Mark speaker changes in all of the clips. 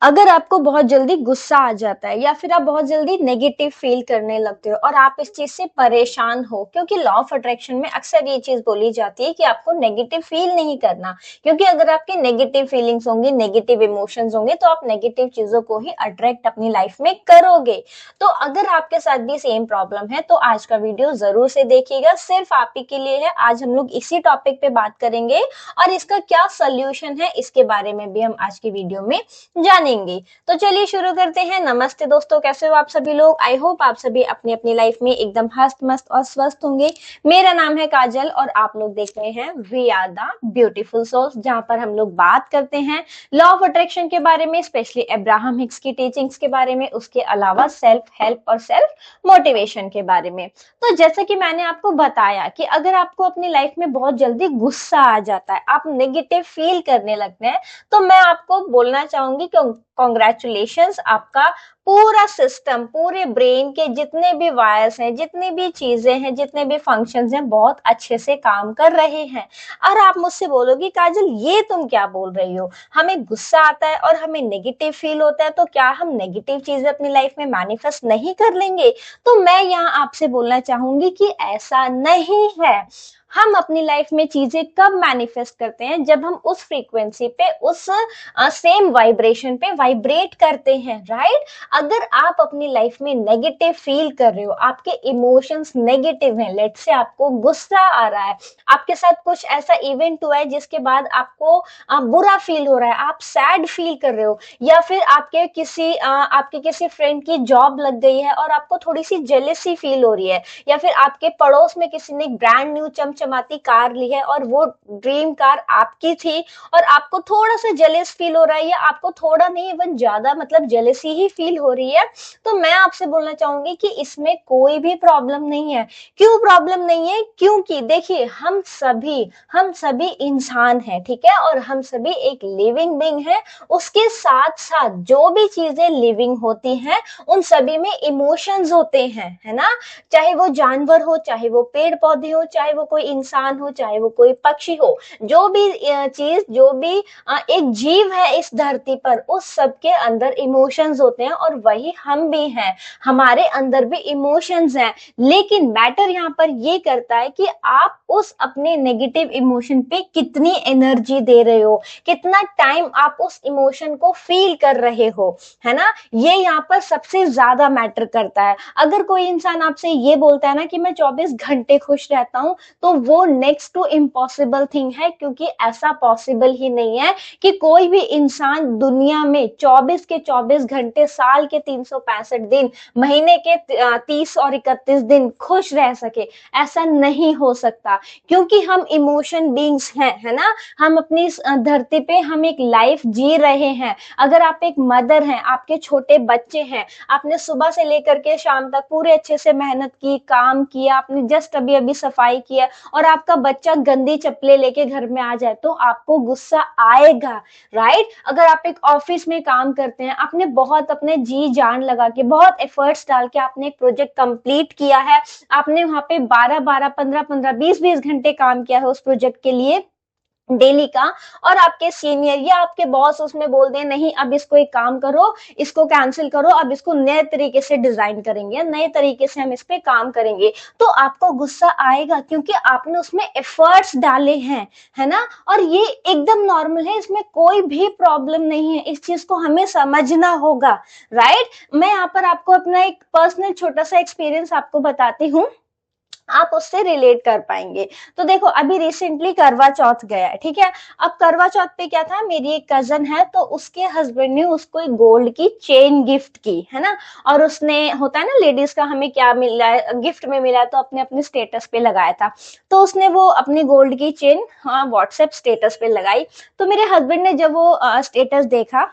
Speaker 1: अगर आपको बहुत जल्दी गुस्सा आ जाता है या फिर आप बहुत जल्दी नेगेटिव फील करने लगते हो और आप इस चीज से परेशान हो, क्योंकि लॉ ऑफ अट्रैक्शन में अक्सर ये चीज बोली जाती है कि आपको नेगेटिव फील नहीं करना, क्योंकि अगर आपके नेगेटिव फीलिंग्स होंगी, नेगेटिव इमोशंस होंगे, तो आप नेगेटिव चीजों को ही अट्रैक्ट अपनी लाइफ में करोगे। तो अगर आपके साथ भी सेम प्रॉब्लम है तो आज का वीडियो जरूर से देखिएगा, सिर्फ आप ही के लिए है। आज हम लोग इसी टॉपिक पे बात करेंगे और इसका क्या सोल्यूशन है इसके बारे में भी हम आज की वीडियो में जानेंगे। तो चलिए शुरू करते हैं। नमस्ते दोस्तों, कैसे हो आप सभी लोग। आई होप आप सभी अपनी अपनी लाइफ में एकदम हस्त मस्त और स्वस्थ होंगे। मेरा नाम है काजल और आप लोग देख रहे हैं we are the beautiful souls, जहां पर हम लोग बात करते हैं लॉ ऑफ अट्रैक्शन के बारे में, स्पेशली अब्राहम हिक्स की टीचिंग्स के बारे में, उसके अलावा सेल्फ हेल्प और सेल्फ मोटिवेशन के बारे में। तो जैसा कि मैंने आपको बताया कि अगर आपको अपनी लाइफ में बहुत जल्दी गुस्सा आ जाता है, आप नेगेटिव फील करने लगते हैं, तो मैं आपको बोलना चाहूंगी कि कॉन्ग्रेचुलेशंस, आपका पूरा सिस्टम, पूरे ब्रेन के जितने भी वायर्स हैं, जितनी भी चीजें हैं, जितने भी फंक्शंस हैं, बहुत अच्छे से काम कर रहे हैं। और आप मुझसे बोलोगी काजल ये तुम क्या बोल रही हो, हमें गुस्सा आता है और हमें नेगेटिव फील होता है, तो क्या हम नेगेटिव चीजें अपनी लाइफ में मैनिफेस्ट नहीं कर लेंगे। तो मैं यहाँ आपसे बोलना चाहूंगी कि ऐसा नहीं है। हम अपनी लाइफ में चीजें कब मैनिफेस्ट करते हैं, जब हम उस फ्रीक्वेंसी पे, उस सेम वाइब्रेशन पे वाइब्रेट करते हैं, राइट। अगर आप अपनी लाइफ में नेगेटिव फील कर रहे हो, आपके इमोशंस नेगेटिव हैं, लेट से आपको गुस्सा आ रहा है, आपके साथ कुछ ऐसा इवेंट हुआ है जिसके बाद आपको बुरा फील हो रहा है, आप सैड फील कर रहे हो, या फिर आपके किसी फ्रेंड की जॉब लग गई है और आपको थोड़ी सी जेलेसी फील हो रही है, या फिर आपके पड़ोस में किसी ने ब्रांड न्यू चमचमाती कार ली है और वो ड्रीम कार आपकी थी और आपको थोड़ा सा जेलस फील हो रहा है, या आपको थोड़ा नहीं इवन ज्यादा मतलब जेलसी ही फील हो रही है, तो मैं आपसे बोलना चाहूंगी कि इसमें कोई भी प्रॉब्लम नहीं है। क्यों प्रॉब्लम नहीं है? क्योंकि देखिए हम सभी इंसान हैं, ठीक है, और हम सभी एक लिविंग बीइंग है। उसके साथ साथ जो भी चीजें लिविंग होती हैं उन सभी में इमोशंस होते हैं, है ना। चाहे वो जानवर हो, चाहे वो पेड़ पौधे हो, चाहे वो कोई इंसान हो, चाहे वो कोई पक्षी हो, जो भी चीज, जो भी एक जीव है इस धरती पर, उस सब के अंदर इमोशंस होते हैं और वही हम भी हैं, हमारे अंदर भी इमोशंस हैं। लेकिन मैटर यहाँ पर ये करता है कि आप उस अपने नेगेटिव इमोशन पे कितनी एनर्जी दे रहे हो, कितना टाइम आप उस इमोशन को फील कर रहे हो, है ना। ये यहाँ पर सबसे ज्यादा मैटर करता है। अगर कोई इंसान आपसे ये बोलता है ना कि मैं 24 घंटे खुश रहता हूं, तो वो नेक्स्ट टू इम्पॉसिबल थिंग है, क्योंकि ऐसा पॉसिबल ही नहीं है कि कोई भी इंसान दुनिया में 24 के 24 घंटे, साल के 365 दिन, महीने के 30 और 31 दिन खुश रह सके। ऐसा नहीं हो सकता, क्योंकि हम इमोशन बीइंग्स हैं, है ना। हम अपनी धरती पे हम एक लाइफ जी रहे हैं। अगर आप एक मदर हैं, आपके छोटे बच्चे हैं, आपने सुबह से लेकर के शाम तक पूरे अच्छे से मेहनत की, काम किया, आपने जस्ट अभी अभी सफाई किया, और आपका बच्चा गंदी चप्पलें लेके घर में आ जाए तो आपको गुस्सा आएगा, राइट। अगर आप एक ऑफिस में काम करते हैं, आपने बहुत अपने जी जान लगा के, बहुत एफर्ट्स डाल के आपने एक प्रोजेक्ट कंप्लीट किया है, आपने वहां पे 12-12, 15-15, 20-20 घंटे काम किया है उस प्रोजेक्ट के लिए डेली का, और आपके सीनियर या आपके बॉस उसमें बोल दें नहीं अब इसको एक काम करो, इसको कैंसिल करो, अब इसको नए तरीके से डिजाइन करेंगे, नए तरीके से हम इस पे काम करेंगे, तो आपको गुस्सा आएगा, क्योंकि आपने उसमें एफर्ट्स डाले हैं, है ना। और ये एकदम नॉर्मल है, इसमें कोई भी प्रॉब्लम नहीं है, इस चीज को हमें समझना होगा, राइट। मैं यहाँ पर आपको अपना एक पर्सनल छोटा सा एक्सपीरियंस आपको बताती हूँ, आप उससे रिलेट कर पाएंगे। तो देखो अभी रिसेंटली करवा चौथ गया है, ठीक है। अब करवा चौथ पे क्या था, मेरी एक कजन है, तो उसके हस्बैंड ने उसको एक गोल्ड की चेन गिफ्ट की, है ना। और उसने, होता है ना लेडीज का, हमें क्या मिला है गिफ्ट में मिला है, तो अपने अपने स्टेटस पे लगाया था। तो उसने वो अपनी गोल्ड की चेन व्हाट्सएप स्टेटस पे लगाई। तो मेरे हस्बैंड ने जब वो स्टेटस देखा,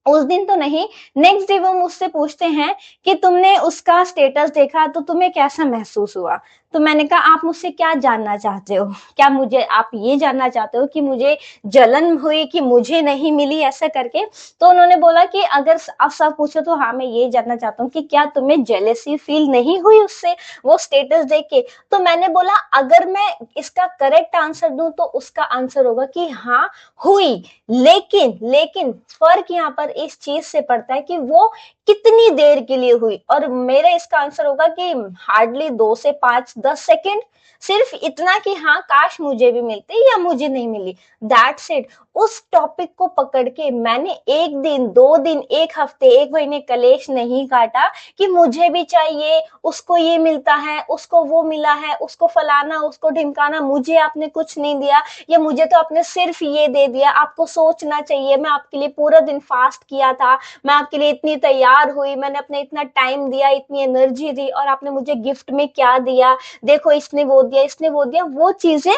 Speaker 1: उस दिन तो नहीं, नेक्स्ट डे वो मुझसे पूछते हैं कि तुमने उसका स्टेटस देखा तो तुम्हें कैसा महसूस हुआ। तो मैंने कहा आप मुझसे क्या जानना चाहते हो? क्या मुझे आप ये जानना चाहते हो कि मुझे जलन हुई कि मुझे नहीं मिली ऐसा करके? तो उन्होंने बोला कि अगर आप सब पूछो तो हाँ मैं ये जानना चाहता हूँ कि क्या तुम्हें जेलेसी फील नहीं हुई उससे, वो स्टेटस देख के? तो मैंने बोला अगर मैं इसका करेक्ट आंसर दूं तो उसका आंसर होगा कि हाँ हुई, लेकिन लेकिन फर्क यहाँ पर इस चीज से पड़ता है कि वो कितनी देर के लिए हुई, और मेरा इसका आंसर होगा कि हार्डली 2 से 5 10 सेकेंड, सिर्फ इतना कि हाँ काश मुझे भी मिलती या मुझे नहीं मिली, दैट्स इट। उस टॉपिक को पकड़ के मैंने 1 दिन 2 दिन 1 हफ्ते 1 महीने कलेश नहीं काटा कि मुझे भी चाहिए, उसको ये मिलता है, उसको वो मिला है, उसको फलाना उसको ढिमकाना, मुझे आपने कुछ नहीं दिया, या मुझे तो आपने सिर्फ ये दे दिया, आपको सोचना चाहिए, मैं आपके लिए पूरा दिन फास्ट किया था, मैं आपके लिए इतनी तैयार हुई, मैंने अपने इतना टाइम दिया, इतनी एनर्जी दी, और आपने मुझे गिफ्ट में क्या दिया, देखो इसने वो दिया, इसने वो दिया। वो चीजें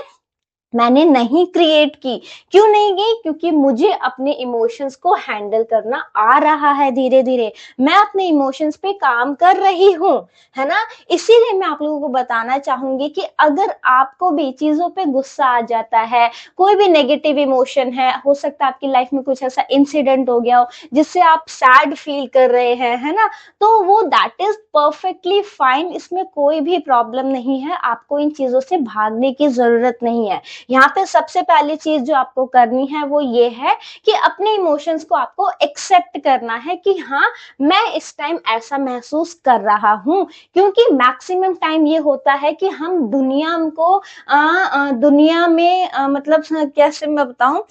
Speaker 1: मैंने नहीं क्रिएट की। क्यों नहीं की? क्योंकि मुझे अपने इमोशंस को हैंडल करना आ रहा है धीरे धीरे, मैं अपने इमोशंस पे काम कर रही हूँ, है ना। इसीलिए मैं आप लोगों को बताना चाहूंगी कि अगर आपको भी चीजों पे गुस्सा आ जाता है, कोई भी नेगेटिव इमोशन है, हो सकता है आपकी लाइफ में कुछ ऐसा इंसिडेंट हो गया हो जिससे आप सैड फील कर रहे हैं, है ना, तो वो दैट इज परफेक्टली फाइन, इसमें कोई भी प्रॉब्लम नहीं है, आपको इन चीजों से भागने की जरूरत नहीं है। यहाँ पे सबसे पहली चीज जो आपको करनी है वो ये है कि अपने इमोशंस को आपको एक्सेप्ट करना है कि हाँ मैं इस टाइम ऐसा महसूस कर रहा हूँ। क्योंकि मैक्सिमम टाइम ये होता है कि हम दुनिया को दुनिया में मतलब कैसे मैं बताऊं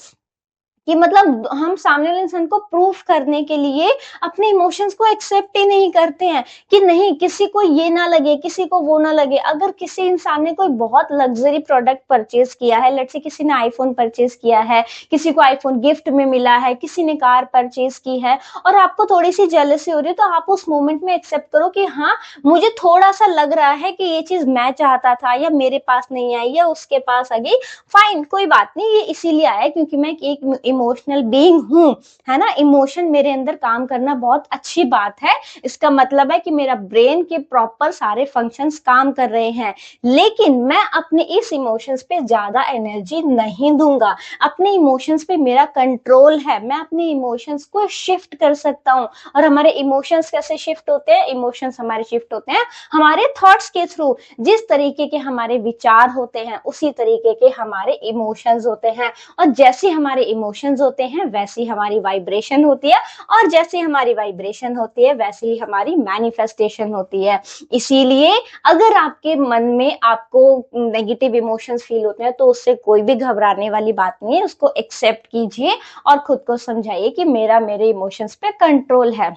Speaker 1: कि मतलब हम सामने वाले इंसान को प्रूफ करने के लिए अपने इमोशंस को एक्सेप्ट ही नहीं करते हैं कि नहीं किसी को ये ना लगे, किसी को वो ना लगे। अगर किसी इंसान ने कोई बहुत लग्जरी प्रोडक्ट परचेज किया है, लेट्स से किसी ने आईफोन परचेज किया है, किसी को आईफोन गिफ्ट में मिला है, किसी ने कार परचेज की है, और आपको थोड़ी सी जेलसी हो रही है, तो आप उस मोमेंट में एक्सेप्ट करो कि हाँ मुझे थोड़ा सा लग रहा है कि ये चीज मैं चाहता था या मेरे पास नहीं आई या उसके पास आ गई, फाइन कोई बात नहीं, ये इसीलिए आया क्योंकि मैं एक इमोशनल बीइंग हूं, है ना। इमोशन मेरे अंदर काम करना बहुत अच्छी बात है, इसका मतलब है कि मेरा ब्रेन के प्रॉपर सारे फंक्शंस काम कर रहे हैं, लेकिन मैं अपने इस इमोशंस पे ज्यादा एनर्जी नहीं दूंगा। अपने इमोशंस पे मेरा कंट्रोल है, मैं अपने इमोशंस को शिफ्ट कर सकता हूं। और हमारे इमोशंस कैसे शिफ्ट होते हैं? इमोशंस हमारे शिफ्ट होते हैं हमारे थॉट्स के थ्रू। जिस तरीके के हमारे विचार होते हैं उसी तरीके के हमारे इमोशंस होते हैं, और जैसे हमारे इमोशंस होते हैं वैसी हमारी वाइब्रेशन होती है, और जैसी हमारी वाइब्रेशन होती है वैसी ही हमारी मैनिफेस्टेशन होती है। इसीलिए अगर आपके मन में आपको नेगेटिव इमोशंस फील होते हैं तो उससे कोई भी घबराने वाली बात नहीं है, उसको एक्सेप्ट कीजिए और खुद को समझाइए कि मेरा मेरे इमोशंस पे कंट्रोल है।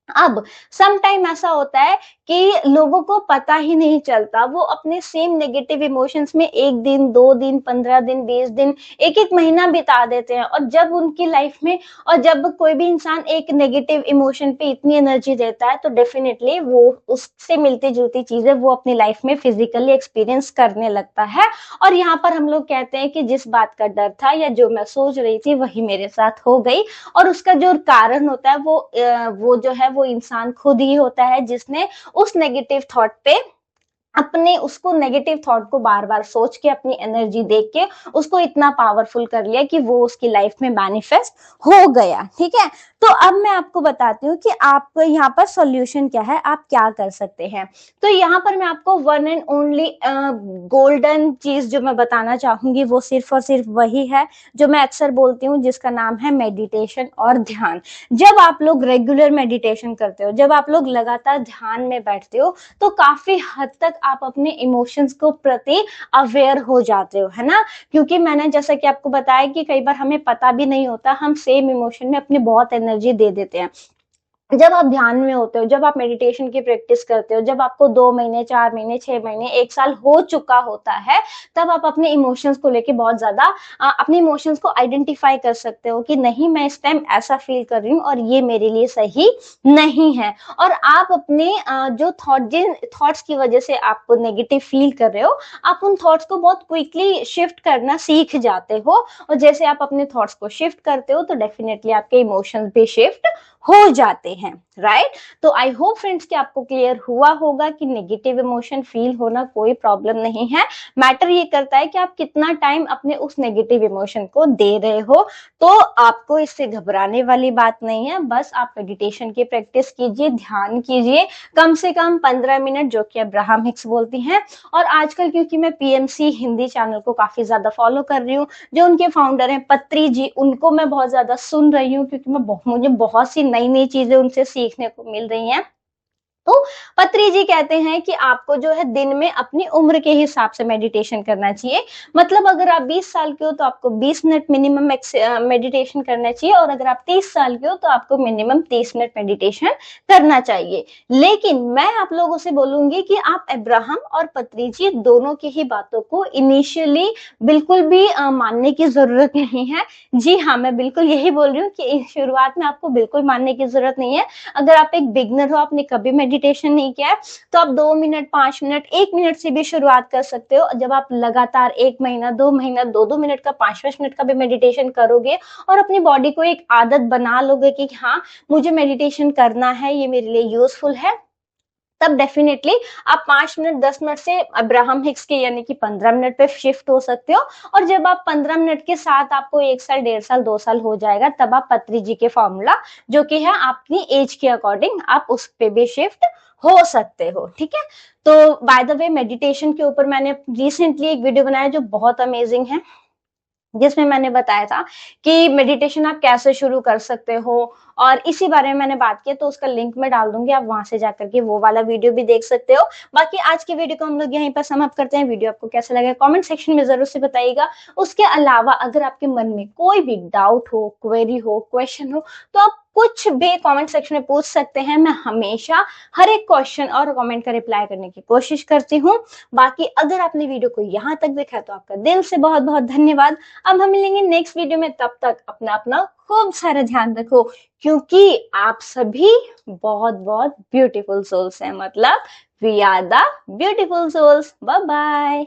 Speaker 1: अब सम टाइम ऐसा होता है कि लोगों को पता ही नहीं चलता, वो अपने सेम नेगेटिव इमोशंस में 1 दिन 2 दिन 15 दिन 20 दिन एक एक महीना बिता देते हैं, और जब उनकी लाइफ में, और जब कोई भी इंसान एक नेगेटिव इमोशन पे इतनी एनर्जी देता है तो डेफिनेटली वो उससे मिलती जुलती चीजें वो अपनी लाइफ में फिजिकली एक्सपीरियंस करने लगता है। और यहाँ पर हम लोग कहते हैं कि जिस बात का डर था या जो मैं सोच रही थी वही मेरे साथ हो गई, और उसका जो कारण होता है वो जो है वो इंसान खुद ही होता है जिसने उस नेगेटिव थॉट पे अपने उसको नेगेटिव थॉट को बार बार सोच के अपनी एनर्जी देख के उसको इतना पावरफुल कर लिया कि वो उसकी लाइफ में मैनिफेस्ट हो गया। ठीक है, तो अब मैं आपको बताती हूँ कि आप यहाँ पर सॉल्यूशन क्या है, आप क्या कर सकते हैं। तो यहाँ पर मैं आपको वन एंड ओनली गोल्डन चीज जो मैं बताना चाहूंगी वो सिर्फ और सिर्फ वही है जो मैं अक्सर बोलती हूँ, जिसका नाम है मेडिटेशन और ध्यान। जब आप लोग रेगुलर मेडिटेशन करते हो, जब आप लोग लगातार ध्यान में बैठते हो, तो काफी हद तक आप अपने इमोशंस को प्रति अवेयर हो जाते हो, है ना। क्योंकि मैंने जैसा कि आपको बताया कि कई बार हमें पता भी नहीं होता, हम सेम इमोशन में अपनी बहुत एनर्जी दे देते हैं। जब आप ध्यान में होते हो, जब आप मेडिटेशन की प्रैक्टिस करते हो, जब आपको 2 महीने 4 महीने 6 महीने 1 साल हो चुका होता है, तब आप अपने इमोशंस को लेके बहुत ज्यादा अपने इमोशंस को आइडेंटिफाई कर सकते हो कि नहीं मैं इस टाइम ऐसा फील कर रही हूँ और ये मेरे लिए सही नहीं है। और आप अपने जो जिन थॉट्स की वजह से आप नेगेटिव फील कर रहे हो, आप उन थॉट्स को बहुत क्विकली शिफ्ट करना सीख जाते हो, और जैसे आप अपने थॉट्स को शिफ्ट करते हो तो डेफिनेटली आपके इमोशंस भी शिफ्ट हो जाते हैं, राइट। तो आई होप फ्रेंड्स कि आपको क्लियर हुआ होगा कि नेगेटिव इमोशन फील होना कोई प्रॉब्लम नहीं है। मैटर ये करता है कि आप कितना टाइम अपने उस नेगेटिव इमोशन को दे रहे हो। तो आपको इससे घबराने वाली बात नहीं है, बस आप मेडिटेशन की प्रैक्टिस कीजिए, ध्यान कीजिए कम से कम 15 मिनट, जो कि अब्राहम हिक्स बोलती हैं। और आजकल क्योंकि मैं पीएमसी हिंदी चैनल को काफी ज्यादा फॉलो कर रही हूँ, जो उनके फाउंडर हैं पत्री जी, उनको मैं बहुत ज्यादा सुन रही हूँ, क्योंकि मुझे बहुत सी नई नई चीजें उनसे सीखने को मिल रही हैं। तो पत्री जी कहते हैं कि आपको जो है दिन में अपनी उम्र के हिसाब से मेडिटेशन करना चाहिए। मतलब अगर आप 20 साल के हो तो आपको 20 मिनट मिनिमम मेडिटेशन करना चाहिए, और अगर आप 30 साल के हो तो आपको मिनिमम 30 मिनट मेडिटेशन करना चाहिए। लेकिन मैं आप लोगों से बोलूंगी कि आप अब्राहम और पत्री जी दोनों की ही बातों को इनिशियली बिल्कुल भी मानने की जरूरत नहीं है। जी हाँ, मैं बिल्कुल यही बोल रही हूँ कि शुरुआत में आपको बिल्कुल मानने की जरूरत नहीं है। अगर आप एक बिगनर हो, आपने कभी मेडिटेशन नहीं किया है, तो आप 2 मिनट, 5 मिनट, 1 मिनट से भी शुरुआत कर सकते हो। जब आप लगातार 1 महीना, 2 महीना, 2-2 मिनट का, 5-5 मिनट का भी मेडिटेशन करोगे और अपनी बॉडी को एक आदत बना लोगे कि हाँ मुझे मेडिटेशन करना है, ये मेरे लिए यूजफुल है, तब डेफिनेटली आप 5 मिनट, 10 मिनट से अब्राहम हिक्स के यानी कि 15 मिनट पे शिफ्ट हो सकते हो। और जब आप 15 मिनट के साथ आपको 1 साल, 1.5 साल, 2 साल हो जाएगा, तब आप पत्री जी के फॉर्मूला, जो कि है अपनी एज के अकॉर्डिंग, आप उस पे भी शिफ्ट हो सकते हो। ठीक है। तो बाय द वे, मेडिटेशन के ऊपर मैंने रिसेंटली एक वीडियो बनाया जो बहुत अमेजिंग है, जिसमें मैंने बताया था कि मेडिटेशन आप कैसे शुरू कर सकते हो, और इसी बारे में मैंने बात की। तो उसका लिंक मैं डाल दूंगी, आप वहां से जाकर के वो वाला वीडियो भी देख सकते हो। बाकी आज की वीडियो को हम लोग यहीं पर समाप्त करते हैं। वीडियो आपको कैसा लगा कमेंट सेक्शन में जरूर से बताइएगा। उसके अलावा अगर आपके मन में कोई भी डाउट हो, क्वेरी हो, क्वेश्चन हो, तो आप कुछ भी कमेंट सेक्शन में पूछ सकते हैं। मैं हमेशा हर एक क्वेश्चन और कमेंट का रिप्लाई करने की कोशिश करती हूँ। बाकी अगर आपने वीडियो को यहाँ तक देखा तो आपका दिल से बहुत बहुत धन्यवाद। अब हम मिलेंगे नेक्स्ट वीडियो में, तब तक अपना अपना खूब सारा ध्यान रखो, क्योंकि आप सभी बहुत बहुत ब्यूटीफुल सोल्स हैं। मतलब we are the beautiful souls. Bye bye.